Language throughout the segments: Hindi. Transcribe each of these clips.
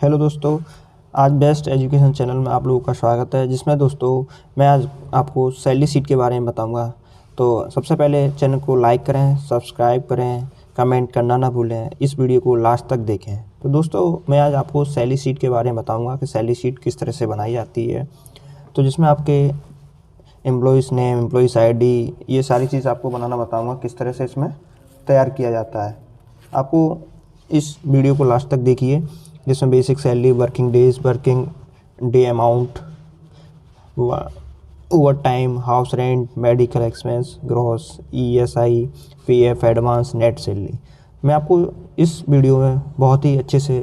हेलो दोस्तों, आज बेस्ट एजुकेशन चैनल में आप लोगों का स्वागत है, जिसमें दोस्तों मैं आज आपको सैलरी शीट के बारे में बताऊंगा। तो सबसे पहले चैनल को लाइक करें, सब्सक्राइब करें, कमेंट करना ना भूलें, इस वीडियो को लास्ट तक देखें। तो दोस्तों मैं आज आपको सैलरी शीट के बारे में बताऊँगा कि सैलरी शीट किस तरह से बनाई जाती है। तो जिसमें आपके एम्प्लॉइज़ नेम, एम्प्लॉइज़ ID, ये सारी चीज़ आपको बनाना बताऊँगा किस तरह से इसमें तैयार किया जाता है। आपको इस वीडियो को लास्ट तक देखिए, जिसमें basic salary, working days, working day amount, over time, house rent, medical expense, gross, ESI, PF, advance, net salary मैं आपको इस वीडियो में बहुत ही अच्छे से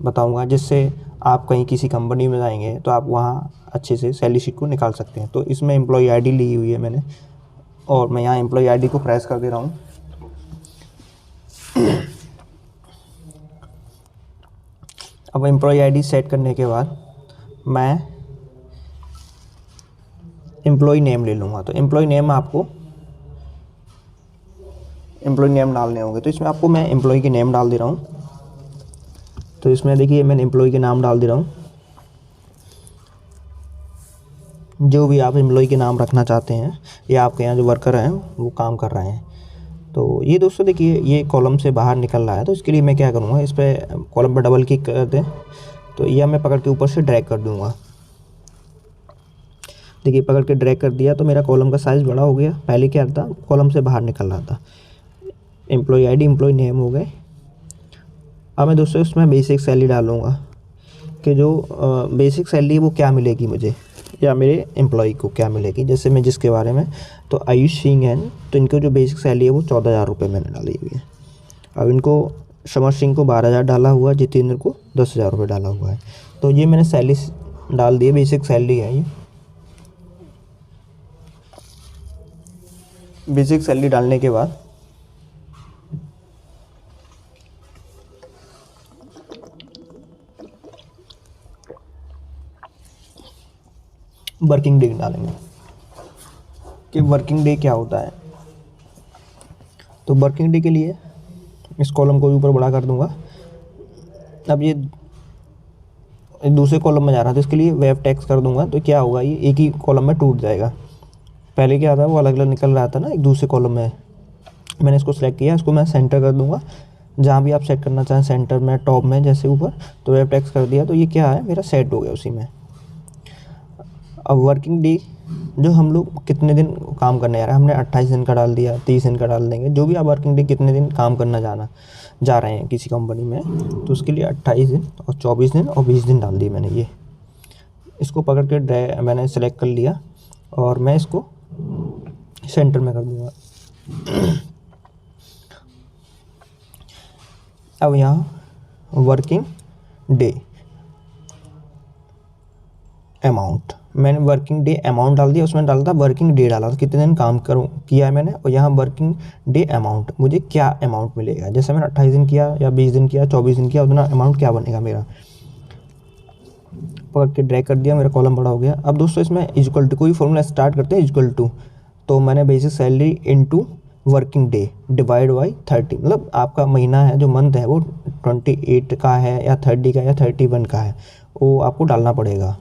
बताऊंगा, जिससे आप कहीं किसी कंपनी में जाएंगे तो आप वहां अच्छे से सैलरी शीट को निकाल सकते हैं। तो इसमें एम्प्लॉय ID ली हुई है मैंने, और मैं यहाँ एम्प्लॉय ID को प्रेस कर दे रहा हूँ। अब एम्प्लॉय ID सेट करने के बाद मैं एम्प्लॉय नेम ले लूँगा। तो एम्प्लॉय नेम आपको एम्प्लॉय नेम डालने होंगे, तो इसमें आपको मैं एम्प्लॉय के नेम डाल दे रहा हूँ। तो इसमें देखिए मैंने एम्प्लॉय के नाम डाल दे रहा हूँ, जो भी आप एम्प्लॉय के नाम रखना चाहते हैं या आपके यहाँ जो वर्कर हैं वो काम कर रहे हैं। तो ये दोस्तों देखिए ये कॉलम से बाहर निकल रहा है, तो इसके लिए मैं क्या करूँगा, इस पर कॉलम पर डबल क्लिक कर दें, तो यह मैं पकड़ के ऊपर से ड्रैग कर दूँगा। देखिए पकड़ के ड्रैग कर दिया तो मेरा कॉलम का साइज़ बड़ा हो गया। पहले क्या था, कॉलम से बाहर निकल रहा था। एम्प्लॉय ID, एम्प्लॉय नेम हो गए। अब मैं दोस्तों इसमें बेसिक सैलरी डालूँगा कि जो बेसिक सैलरी वो क्या मिलेगी मुझे या मेरे एम्प्लॉय को क्या मिलेगी। जैसे मैं जिसके बारे में, तो आयुष सिंह हैं, तो इनको जो बेसिक सैलरी है वो 14,000 रुपये मैंने डाली हुई है। अब इनको समर सिंह को 12,000 डाला हुआ, जितेंद्र को 10,000 रुपये डाला हुआ है। तो ये मैंने सैलरी डाल दी है, बेसिक सैलरी है ये। बेसिक सैलरी डालने के बाद वर्किंग डे डालेंगे कि वर्किंग डे क्या होता है। तो वर्किंग डे के लिए इस कॉलम को ऊपर बड़ा कर दूंगा। अब ये दूसरे कॉलम में जा रहा था, तो इसके लिए वेब टेक्स्ट कर दूंगा। तो क्या होगा, ये एक ही कॉलम में टूट जाएगा। पहले क्या था, वो अलग अलग निकल रहा था ना एक दूसरे कॉलम में। मैंने इसको सेलेक्ट किया, इसको मैं सेंटर कर दूंगा, जहाँ भी आप सेट करना चाहें, सेंटर में, टॉप में, जैसे ऊपर। तो वेब टेक्स्ट कर दिया, तो ये क्या है, मेरा सेट हो गया उसी में। अब वर्किंग डे जो हम लोग कितने दिन काम करने जा रहे हैं, हमने 28 दिन का डाल दिया, 30 दिन का डाल देंगे, जो भी आप वर्किंग डे कितने दिन काम करना जा रहे हैं किसी कंपनी में, तो उसके लिए 28 दिन और 24 दिन और 20 दिन डाल दिए मैंने। ये इसको पकड़ के मैंने सेलेक्ट कर लिया और मैं इसको सेंटर में कर दूंगा। अब यहाँ वर्किंग डे अमाउंट, मैंने वर्किंग डे अमाउंट डाल दिया, उसमें डाला था वर्किंग डे डाला था, कितने दिन काम करूँ किया है मैंने, और यहाँ वर्किंग डे अमाउंट, मुझे क्या अमाउंट मिलेगा। जैसे मैंने 28 दिन किया या 20 दिन किया, 24 दिन किया, उतना अमाउंट क्या बनेगा मेरा। पकड़ के ड्रैग कर दिया, मेरा कॉलम बड़ा हो गया। अब दोस्तों इसमें इक्वल टू, कोई फॉर्मूला स्टार्ट करते हैं इक्वल टू। तो मैंने basic salary into working day divide by 30, मतलब आपका महीना है, जो मंथ है वो 28 का है या 30 का या 31 का है, वो आपको डालना पड़ेगा।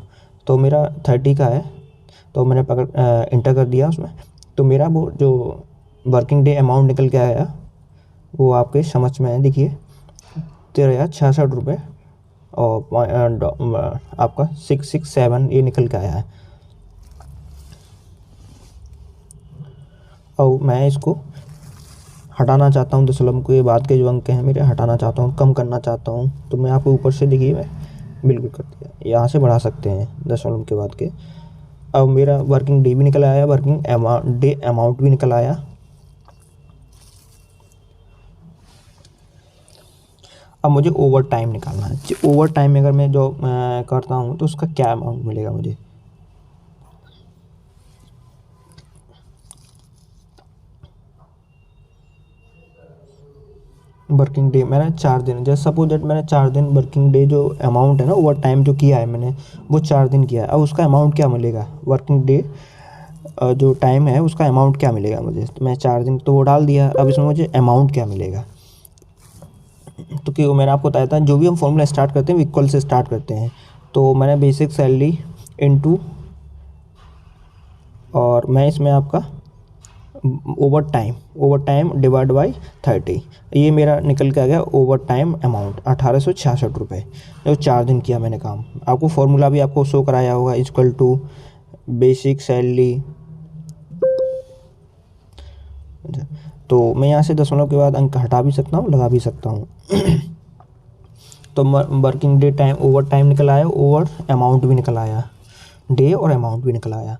तो मेरा 30 का है, तो मैंने इंटर कर दिया उसमें। तो मेरा वो जो वर्किंग डे अमाउंट निकल के आया वो आपके समझ में है, देखिए 13,066 रुपये और आपका 667 ये निकल के आया है। और मैं इसको हटाना चाहता हूँ, दशमलव के बाद के जो अंक हैं मेरे हटाना चाहता हूँ, कम करना चाहता हूँ। तो मैं आपको ऊपर से, देखिए मैं बिल्कुल कर दिया, यहाँ से बढ़ा सकते हैं दशमलव के बाद के। अब मेरा वर्किंग डे भी निकल आया, वर्किंग डे अमाउंट भी निकल आया। अब मुझे ओवर टाइम निकालना है। ओवर टाइम में अगर मैं जो करता हूँ तो उसका क्या अमाउंट मिलेगा मुझे। वर्किंग डे मैंने 4 दिन, जैसे सपोज दैट मैंने 4 दिन वर्किंग डे जो अमाउंट है ना, ओवर टाइम जो किया है मैंने वो 4 दिन किया है। अब उसका अमाउंट क्या मिलेगा, वर्किंग डे जो टाइम है उसका अमाउंट क्या मिलेगा मुझे। तो मैं 4 दिन तो वो डाल दिया, अब इसमें मुझे अमाउंट क्या मिलेगा। तो क्यों मैंने आपको बताया था जो भी हम फॉर्मूला स्टार्ट करते हैं इक्वल से स्टार्ट करते हैं। तो मैंने बेसिक सैलरी इनटू, और मैं इसमें आपका ओवर टाइम डिवाइड बाई 30, ये मेरा निकल के आ गया ओवर टाइम अमाउंट 1866 रुपये, जो 4 दिन किया मैंने काम। आपको फॉर्मूला भी आपको शो कराया होगा, इक्वल टू बेसिक सैलरी। तो मैं यहाँ से दशमलव के बाद अंक हटा भी सकता हूँ, लगा भी सकता हूँ। तो working day time over time निकल आया, ओवर अमाउंट भी निकल आया, डे और अमाउंट भी निकल आया।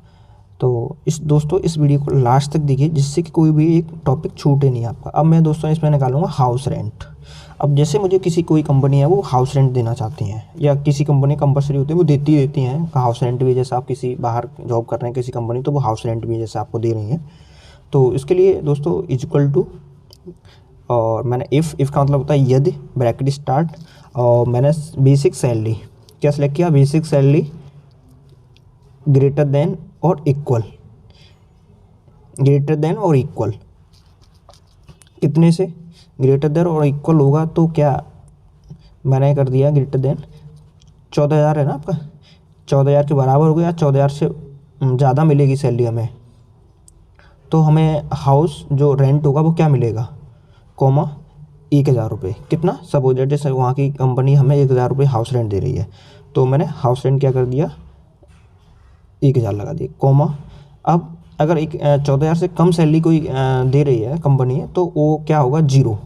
तो दोस्तों इस वीडियो को लास्ट तक देखिए, जिससे कि कोई भी एक टॉपिक छूटे नहीं आपका। अब मैं दोस्तों इसमें निकालूंगा हाउस रेंट। अब जैसे मुझे कोई कंपनी है वो हाउस रेंट देना चाहती हैं, या किसी कंपनी कंपलसरी होती है वो देती हैं हाउस रेंट भी। जैसे आप किसी बाहर जॉब कर रहे हैं किसी कंपनी, तो वो हाउस रेंट भी जैसे आपको दे रही हैं। तो इसके लिए दोस्तों इक्वल टू, और मैंने इफ़ का मतलब होता है यदि, ब्रैकेट स्टार्ट, और मैंने बेसिक सैलरी क्या सेलेक्ट किया, बेसिक सैलरी ग्रेटर देन और इक्वल, ग्रेटर देन और इक्वल कितने से, ग्रेटर देन और इक्वल होगा तो क्या मैंने कर दिया, ग्रेटर देन 14,000 है ना आपका, 14,000 के बराबर हो गया, 14,000 से ज़्यादा मिलेगी सैलरी हमें, तो हमें हाउस जो रेंट होगा वो क्या मिलेगा, कॉमा 1,000 रुपये। कितना, सपोज जैसे वहाँ की कंपनी हमें 1,000 रुपये हाउस रेंट दे रही है, तो मैंने हाउस रेंट क्या कर दिया, 1,000 लगा दिया, कॉमा। अब अगर 14,000 से कम सैलरी कोई दे रही है कंपनी है, तो वो क्या होगा, जीरो।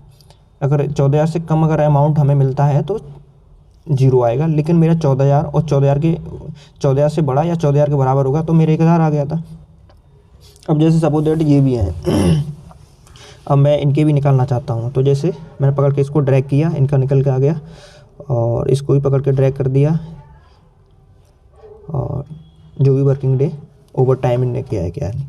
अगर 14,000 से कम अगर अमाउंट हमें मिलता है तो जीरो आएगा। लेकिन मेरा 14,000 और 14,000 से बड़ा या 14,000 के बराबर होगा, तो मेरे 1,000 आ गया था। अब जैसे सपोज दैट ये भी हैं, अब मैं इनके भी निकालना चाहता हूँ। तो जैसे मैंने पकड़ के इसको ड्रैग किया, इनका निकल के आ गया, और इसको भी पकड़ के ड्रैग कर दिया, और जो भी वर्किंग डे ओवर टाइम इनने किया है, क्या है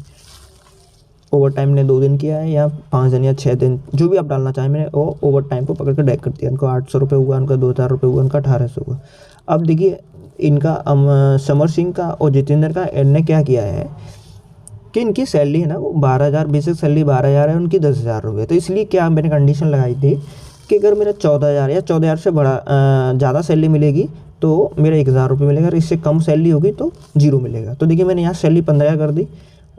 ओवर टाइम ने 2 दिन किया है, या 5 दिन या 6 दिन, जो भी आप डालना चाहें, मैंने वो ओवर टाइम को पकड़ के ड्रैग कर दिया। इनको 800 रुपये हुआ, उनका 2,000 रुपये हुआ, उनका 1,800 हुआ। अब देखिए इनका समर सिंह का और जितेंद्र का इनने क्या किया है कि इनकी सैलरी है ना वो 12,000, बेसिक सैलरी 12,000 है, उनकी 10,000 रुपये। तो इसलिए क्या मैंने कंडीशन लगाई थी कि अगर मेरा 14,000 या 14,000 से बड़ा ज़्यादा सैलरी मिलेगी तो मेरा 1,000 रुपये मिलेगा, और इससे कम सैलरी होगी तो जीरो मिलेगा। तो देखिए मैंने यहाँ सैलरी 15,000 कर दी,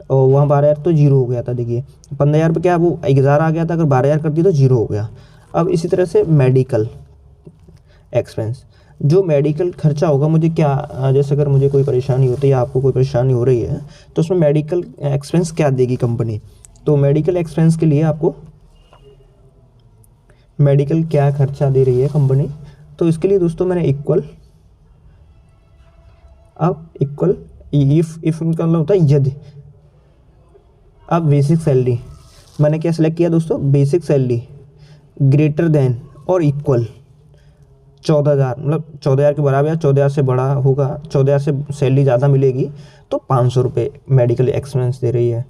और वहाँ 12,000 तो जीरो हो गया था। देखिए 15,000 पे क्या वो 1,000 आ गया था, अगर 12,000 कर दी तो जीरो हो गया। अब इसी तरह से मेडिकल एक्सपेंस, जो मेडिकल खर्चा होगा मुझे क्या, जैसे अगर मुझे कोई परेशानी होती है या आपको कोई परेशानी हो रही है, तो उसमें मेडिकल एक्सपेंस क्या देगी कंपनी। तो मेडिकल एक्सपेंस के लिए आपको मेडिकल क्या खर्चा दे रही है कंपनी, तो इसके लिए दोस्तों मैंने इक्वल, अब इक्वल इफ इनका मतलब होता है यदि। अब बेसिक सैलरी मैंने क्या सेलेक्ट किया दोस्तों, बेसिक सैलरी ग्रेटर देन और इक्वल 14,000, मतलब 14,000 के बराबर या 14,000 से बड़ा होगा, 14,000 से सैलरी ज़्यादा मिलेगी तो 500 रुपये मेडिकल एक्सपेंस दे रही है,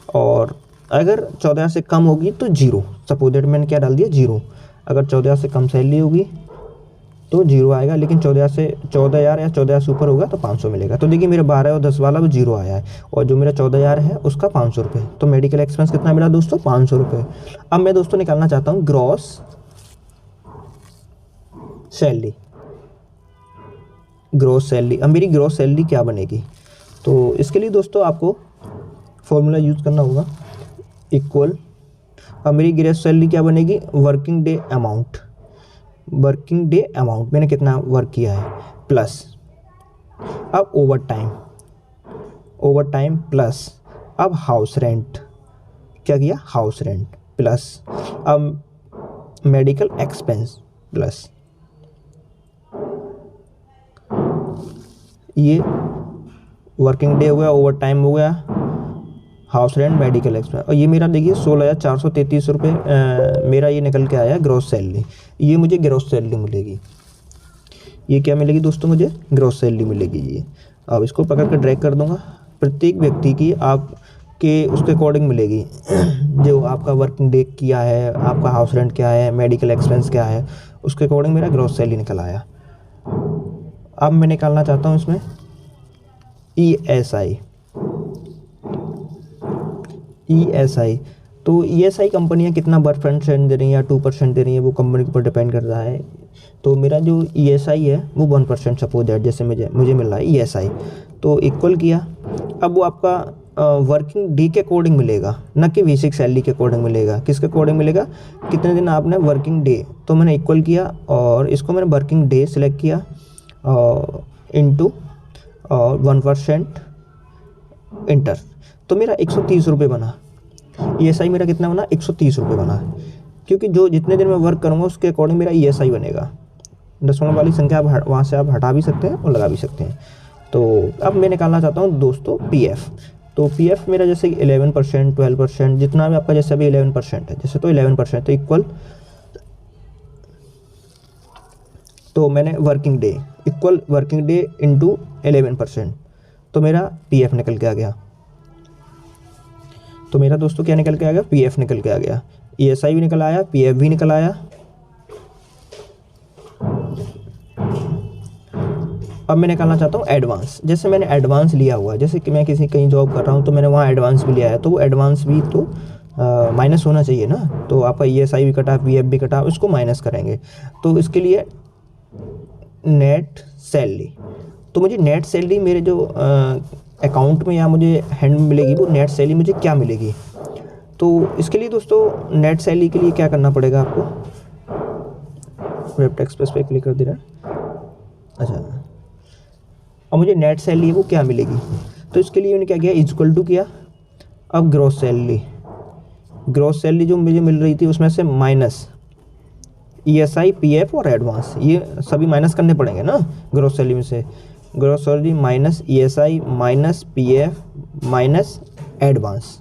और अगर 14,000 से कम होगी तो जीरो। सपोज दैट मैंने क्या डाल दिया, जीरो। अगर 14,000 से कम सैलरी होगी तो जीरो आएगा, लेकिन 14,000 या 14,000 से ऊपर होगा तो 500 मिलेगा। तो देखिए मेरा 12 और 10 वाला वो जीरो आया है, और जो मेरा 14,000 है उसका 500 रुपये। तो मेडिकल एक्सपेंस कितना मिला दोस्तों, 500 रुपये। अब मैं दोस्तों निकालना चाहता हूँ ग्रॉस सैलरी, ग्रॉस सैलरी। अब मेरी ग्रॉस सैलरी क्या बनेगी, तो इसके लिए दोस्तों आपको फॉर्मूला यूज़ करना होगा, इक्वल। अब मेरी ग्रॉस सैलरी क्या बनेगी, working day amount, working day amount मैंने कितना वर्क किया है, प्लस अब ओवर टाइम प्लस अब हाउस रेंट, क्या किया, हाउस रेंट प्लस अब मेडिकल एक्सपेंस प्लस ये वर्किंग डे हो गया, ओवर टाइम हो गया, हाउस रेंट, मेडिकल एक्सपेंस, और ये मेरा देखिए 16,433 रुपये मेरा ये निकल के आया ग्रॉस सैलरी। ये मुझे ग्रॉस सैलरी मिलेगी, ये क्या मिलेगी दोस्तों, मुझे ग्रॉस सैलरी मिलेगी ये। अब इसको पकड़ कर ड्रैग कर दूंगा, प्रत्येक व्यक्ति की आपके उसके अकॉर्डिंग मिलेगी, जो आपका वर्किंग डे किया है, आपका हाउस रेंट क्या है, मेडिकल एक्सपेंस क्या है, उसके अकॉर्डिंग मेरा ग्रॉस सैलरी निकल आया। अब मैं निकालना चाहता हूँ इसमें ESI, तो ESI कंपनियां कितना 1% दे रही हैं या 2% दे रही हैं, वो कंपनी के ऊपर डिपेंड करता है। तो मेरा जो ESI है वो 1% सपोज दैट जैसे मुझे मिल रहा है ESI, तो इक्वल किया। अब वो आपका वर्किंग डे के अकॉर्डिंग मिलेगा, ना कि बेसिक सैलरी के अकॉर्डिंग मिलेगा। किसके अकॉर्डिंग मिलेगा, कितने दिन आपने वर्किंग डे, तो मैंने इक्वल किया और इसको मैंने वर्किंग डे सेलेक्ट किया इंटू 1% इंटर, तो मेरा 130 रुपये बना। ESI मेरा कितना बना, 130 रुपये बना, क्योंकि जो जितने दिन मैं वर्क करूँगा उसके अकॉर्डिंग मेरा ESI बनेगा। दशमलव वाली संख्या आप वहाँ से आप हटा भी सकते हैं और लगा भी सकते हैं। तो अब मैं निकालना चाहता हूँ दोस्तों PF। तो PF मेरा जैसे 11%, 12%, जितना भी आपका जैसे अभी 11% है, जैसे तो 11% तो इक्वल, तो मैंने working day equal working day into 11%, तो मेरा PF निकल के आ गया। तो मेरा दोस्तों क्या निकल के आ गया, PF निकल के आ गया। ESI भी निकल आया, PF भी निकल आया। अब मैं निकालना चाहता हूँ एडवांस। जैसे मैंने एडवांस लिया हुआ है, जैसे कि मैं कहीं जॉब कर रहा हूँ तो मैंने वहाँ एडवांस भी लिया है, तो वो एडवांस भी तो माइनस होना चाहिए ना। तो आपका ESI भी कटा, PF भी कटा, उसको माइनस करेंगे। तो इसके लिए नेट सैलरी, तो मुझे नेट सैलरी मेरे जो अकाउंट में या मुझे हैंड में मिलेगी, वो नेट सैलरी मुझे क्या मिलेगी। तो इसके लिए दोस्तों नेट सैलरी के लिए क्या करना पड़ेगा आपको, वेब टेक्स्ट पे क्लिक कर दे रहा है। अच्छा, अब मुझे नेट सैलरी वो क्या मिलेगी, तो इसके लिए मैंने क्या किया, इक्वल टू किया। अब ग्रॉस सैलरी जो मुझे मिल रही थी उसमें से माइनस ESI, PF और एडवांस, ये सभी माइनस करने पड़ेंगे ना ग्रॉस सैलरी में से। Gross salary minus ESI minus PF minus advance,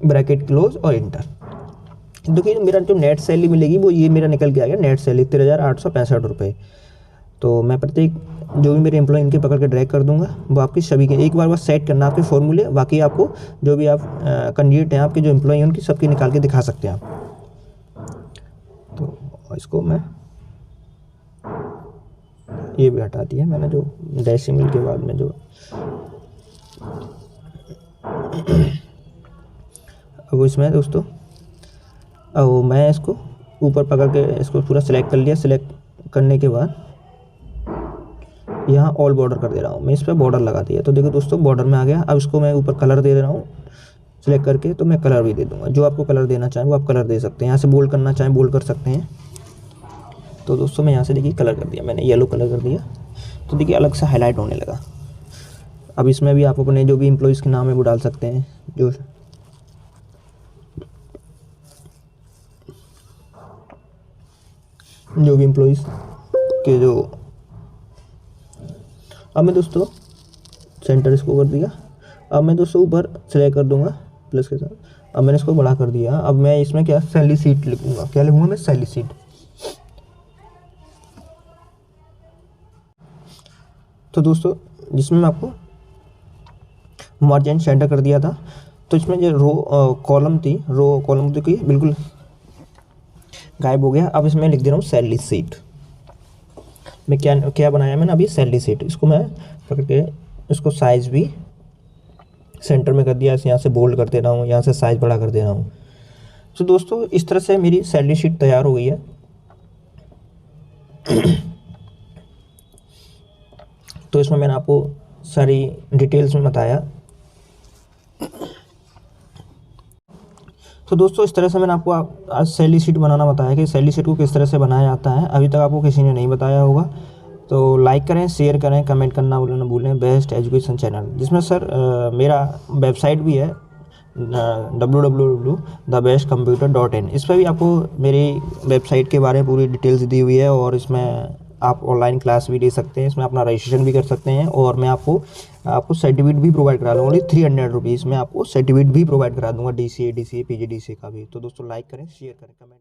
bracket close और इंटर। देखिए मेरा जो नेट सैलरी मिलेगी वो ये मेरा निकल के आ गया, नेट सैलरी 13,865 रुपये। तो मैं प्रत्येक जो भी मेरे एम्प्लॉय इनके पकड़ के ड्रैग कर दूंगा, वो आपकी सभी के एक बार बस सेट करना आपके फॉर्मूले, बाकी आपको जो भी आप कैंडिडेट हैं आपके जो एम्प्लॉय हैं उनकी सबकी निकाल के दिखा सकते हैं आप। तो इसको मैं ये भी हटा दिया मैंने, जो डेसिमल के बाद में जो अब इसमें दोस्तों, अब मैं इसको ऊपर पकड़ के इसको पूरा सिलेक्ट कर लिया। सिलेक्ट करने के बाद यहाँ ऑल बॉर्डर कर दे रहा हूँ मैं, इस पर बॉर्डर लगा दिया। तो देखो दोस्तों बॉर्डर में आ गया। अब इसको मैं ऊपर कलर दे रहा हूँ सिलेक्ट करके, तो मैं कलर भी दे दूँगा। जो आपको कलर देना चाहें वो आप कलर दे सकते हैं, यहाँ से बोल्ड करना चाहें बोल्ड कर सकते हैं। तो दोस्तों मैं यहाँ से देखिए कलर कर दिया मैंने, येलो कलर कर दिया, तो देखिए अलग से हाईलाइट होने लगा। अब इसमें भी आप अपने जो भी एम्प्लॉयज़ के नाम है वो डाल सकते हैं, जो भी एम्प्लॉयज़ के जो। अब मैं दोस्तों सेंटर इसको कर दिया। अब मैं दोस्तों ऊपर सेलेक्ट कर दूंगा प्लस के साथ। अब मैंने इसको बड़ा कर दिया। अब मैं इसमें क्या सैलरी शीट लिखूंगा, क्या लिखूंगा मैं, सैलरी शीट। तो दोस्तों जिसमें मैं आपको मार्जिन सेंटर कर दिया था, तो इसमें जो रो कॉलम थी, रो कॉलम तो बिल्कुल गायब हो गया। अब इसमें लिख दे रहा हूँ सैलरी शीट। मैं क्या बनाया मैंने अभी, सैलरी शीट। इसको मैं पकड़ के इसको साइज़ भी सेंटर में कर दिया, यहाँ से बोल्ड कर दे रहा हूँ, यहाँ से साइज़ बड़ा कर दे रहा हूँ। तो दोस्तों इस तरह से मेरी सैलरी शीट तैयार हो गई है। तो इसमें मैंने आपको सारी डिटेल्स में बताया। तो दोस्तों इस तरह से मैंने आपको आज सैलरी शीट बनाना बताया कि सैलरी शीट को किस तरह से बनाया जाता है। अभी तक आपको किसी ने नहीं बताया होगा। तो लाइक करें, शेयर करें, कमेंट करना ना भूलें। बेस्ट एजुकेशन चैनल, जिसमें सर मेरा वेबसाइट भी है www.thebestcomputer.in। इस पर भी आपको मेरी वेबसाइट के बारे में पूरी डिटेल्स दी हुई है, और इसमें आप ऑनलाइन क्लास भी ले सकते हैं, इसमें अपना रजिस्ट्रेशन भी कर सकते हैं, और मैं आपको सर्टिफिकेट भी प्रोवाइड करा दूँगा। ओनली 300 रुपीज़ में आपको सर्टिफिकेट भी प्रोवाइड करा दूँगा, DCA, PGDCA का भी। तो दोस्तों लाइक करें, शेयर करें, कमेंट